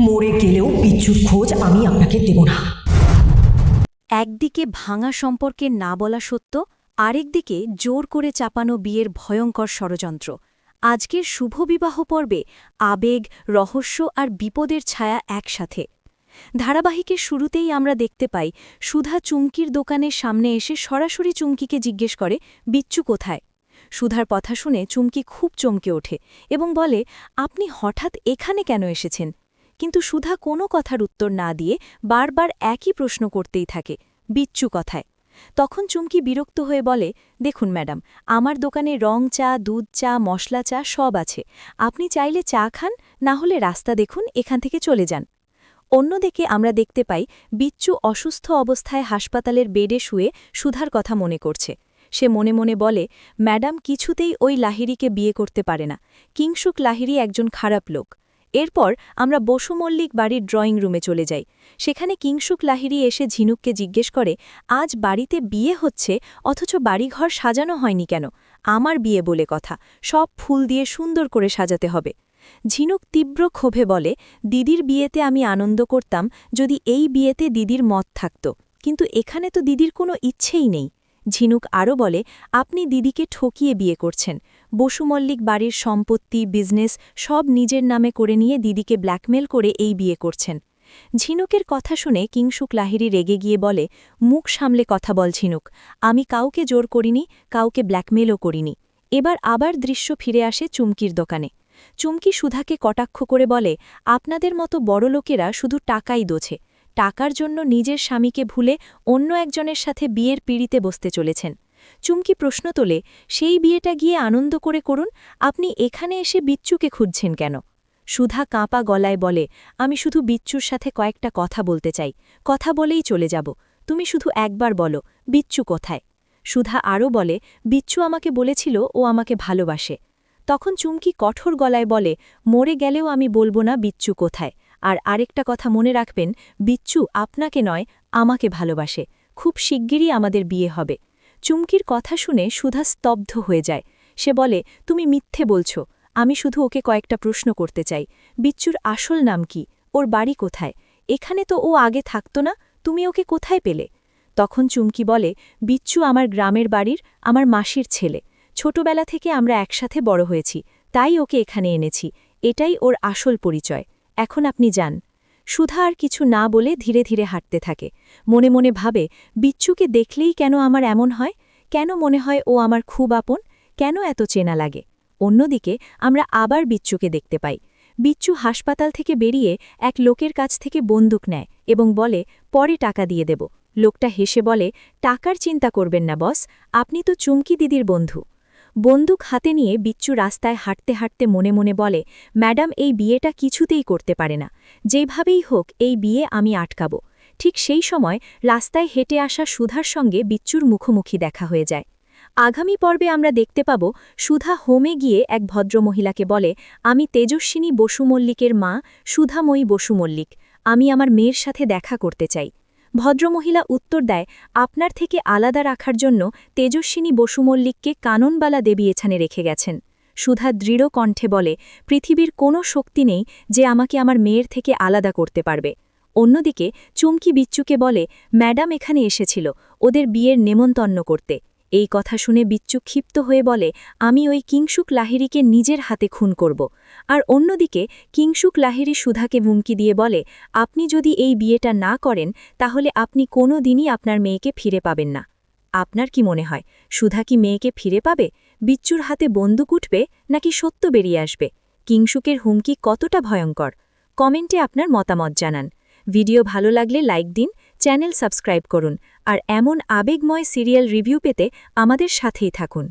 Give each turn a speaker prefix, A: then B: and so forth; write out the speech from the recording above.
A: মরে গেলেও বিচ্ছুর খোঁজ আমি আপনাকে দেব না।
B: একদিকে ভাঙা সম্পর্কের না বলা সত্য, আরেকদিকে জোর করে চাপানো বিয়ের ভয়ঙ্কর ষড়যন্ত্র। আজকের শুভ বিবাহ পর্বে আবেগ, রহস্য আর বিপদের ছায়া একসাথে। ধারাবাহিকের শুরুতেই আমরা দেখতে পাই সুধা চুমকির দোকানের সামনে এসে সরাসরি চুমকিকে জিজ্ঞেস করে, বিচ্ছু কোথায়? সুধার কথা শুনে চুমকি খুব চমকে ওঠে এবং বলে, আপনি হঠাৎ এখানে কেন এসেছেন? কিন্তু সুধা কোনো কথার উত্তর না দিয়ে বারবার একই প্রশ্ন করতেই থাকে, বিচ্ছু কথায়? তখন চুমকি বিরক্ত হয়ে বলে, দেখুন ম্যাডাম, আমার দোকানে রং চা, দুধ চা, মশলা চা সব আছে। আপনি চাইলে চা খান, না হলে রাস্তা দেখুন, এখান থেকে চলে যান। অন্যদিকে আমরা দেখতে পাই বিচ্ছু অসুস্থ অবস্থায় হাসপাতালের বেডে শুয়ে সুধার কথা মনে করছে। সে মনে মনে বলে, ম্যাডাম কিছুতেই ওই লাহিড়িকে বিয়ে করতে পারে না। কিংসুক লাহিড়ি একজন খারাপ লোক। এরপর আমরা বসু মল্লিক বাড়ির ড্রয়িং রুমে চলে যাই। সেখানে কিংসুক লাহিড়ি এসে ঝিনুককে জিজ্ঞেস করে, আজ বাড়িতে বিয়ে হচ্ছে, অথচ বাড়িঘর সাজানো হয়নি কেন? আমার বিয়ে বলে কথা, সব ফুল দিয়ে সুন্দর করে সাজাতে হবে। ঝিনুক তীব্র ক্ষোভে বলে, দিদির বিয়েতে আমি আনন্দ করতাম যদি এই বিয়েতে দিদির মত থাকত, কিন্তু এখানে তো দিদির কোনো ইচ্ছেই নেই। ঝিনুক আরও বলে, আপনি দিদিকে ঠকিয়ে বিয়ে করছেন। বসু মল্লিক বাড়ির সম্পত্তি, বিজনেস সব নিজের নামে করে নিয়ে দিদিকে ব্ল্যাকমেল করে এই বিয়ে করছেন। ঝিনুকের কথা শুনে কিংসুক লাহিড়ি রেগে গিয়ে বলে, মুখ সামলে কথা বল ঝিনুক, আমি কাউকে জোর করিনি, কাউকে ব্ল্যাকমেলও করিনি। এবার আবার দৃশ্য ফিরে আসে চুমকির দোকানে। চুমকি সুধাকে কটাক্ষ করে বলে, আপনাদের মতো বড়লোকেরা শুধু টাকাই দোছে। টাকার জন্য নিজের স্বামীকে ভুলে অন্য একজনের সাথে বিয়ের পিঁড়িতে বসতে চলেছেন। চুমকি প্রশ্ন তোলে, সেই বিয়েটা গিয়ে আনন্দ করে করুন, আপনি এখানে এসে বিচ্ছুকে খুঁজছেন কেন? সুধা কাঁপা গলায় বলে, আমি শুধু বিচ্ছুর সাথে কয়েকটা কথা বলতে চাই, কথা বলেই চলে যাব। তুমি শুধু একবার বলো, বিচ্ছু কোথায়? সুধা আরও বলে, বিচ্ছু আমাকে বলেছিল ও আমাকে ভালোবাসে। তখন চুমকি কঠোর গলায় বলে, মরে গেলেও আমি বলবো না বিচ্ছু কোথায়। আর আরেকটা কথা মনে রাখবেন, বিচ্ছু আপনাকে নয়, আমাকে ভালোবাসে। খুব শিগগিরই আমাদের বিয়ে হবে। চুমকির কথা শুনে সুধা স্তব্ধ হয়ে যায়। সে বলে, তুমি মিথ্যে বলছো। আমি শুধু ওকে কয়েকটা প্রশ্ন করতে চাই। বিচ্ছুর আসল নাম কি? ওর বাড়ি কোথায়? এখানে তো ও আগে থাকতো না, তুমি ওকে কোথায় পেলে? তখন চুমকি বলে, বিচ্ছু আমার গ্রামের বাড়ির, আমার মাসির ছেলে। ছোটবেলা থেকে আমরা একসাথে বড় হয়েছি, তাই ওকে এখানে এনেছি। এটাই ওর আসল পরিচয়। এখন আপনি যান। সুধা আর কিছু না বলে ধীরে ধীরে হাঁটতে থাকে। মনে মনে ভাবে, বিচ্ছুকে দেখলেই কেন আমার এমন হয়? কেন মনে হয় ও আমার খুব আপন? কেন এত চেনা লাগে? অন্যদিকে আমরা আবার বিচ্ছুকে দেখতে পাই। বিচ্ছু হাসপাতাল থেকে বেরিয়ে এক লোকের কাছ থেকে বন্দুক নেয় এবং বলে, পরে টাকা দিয়ে দেব। লোকটা হেসে বলে, টাকার চিন্তা করবেন না বস, আপনি তো চুমকি দিদির বন্ধু। বন্দুক হাতে নিয়ে বিচ্ছু রাস্তায় হাঁটতে হাঁটতে মনে মনে বলে, ম্যাডাম এই বিয়েটা কিছুতেই করতে পারে না। যেভাবেই হোক এই বিয়ে আমি আটকাব। ঠিক সেই সময় রাস্তায় হেঁটে আসা সুধার সঙ্গে বিচ্ছুর মুখোমুখি দেখা হয়ে যায়। আগামী পর্বে আমরা দেখতে পাব সুধা হোমে গিয়ে এক ভদ্রমহিলাকে বলে, আমি তেজস্বিনী বসু মল্লিকের মা, সুধাময়ী বসু মল্লিক। আমি আমার মেয়ের সাথে দেখা করতে চাই। ভদ্রমহিলা উত্তর দেয়, আপনার থেকে আলাদা রাখার জন্য তেজস্বিনী বসু মল্লিককে কাননবালা দেবী এখানে রেখে গেছেন। সুধা দৃঢ় কণ্ঠে বলে, পৃথিবীর কোনো শক্তি নেই যে আমাকে আমার মেয়ের থেকে আলাদা করতে পারবে। অন্যদিকে চুমকি বিচ্ছুকে বলে, ম্যাডাম এখানে এসেছিল ওদের বিয়ের নেমন্তন্ন করতে। এই কথা শুনে বিচ্ছু ক্ষিপ্ত হয়ে বলে, আমি ওই কিংসুক লাহিড়িকে নিজের হাতে খুন করব। আর অন্যদিকে কিংসুক লাহিড়ি সুধাকে হুমকি দিয়ে বলে, আপনি যদি এই বিয়েটা না করেন তাহলে আপনি কোনো দিনই আপনার মেয়েকে ফিরে পাবেন না। আপনার কি মনে হয়, সুধা কি মেয়েকে ফিরে পাবে? বিচ্ছুর হাতে বন্দুক উঠবে, নাকি সত্য বেরিয়ে আসবে? কিংসুকের হুমকি কতটা ভয়ঙ্কর? কমেন্টে আপনার মতামত জানান। ভিডিও ভালো লাগলে লাইক দিন, চ্যানেল সাবস্ক্রাইব করুন আর এমন আবেগময় সিরিয়াল রিভিউ পেতে আমাদের সাথেই থাকুন।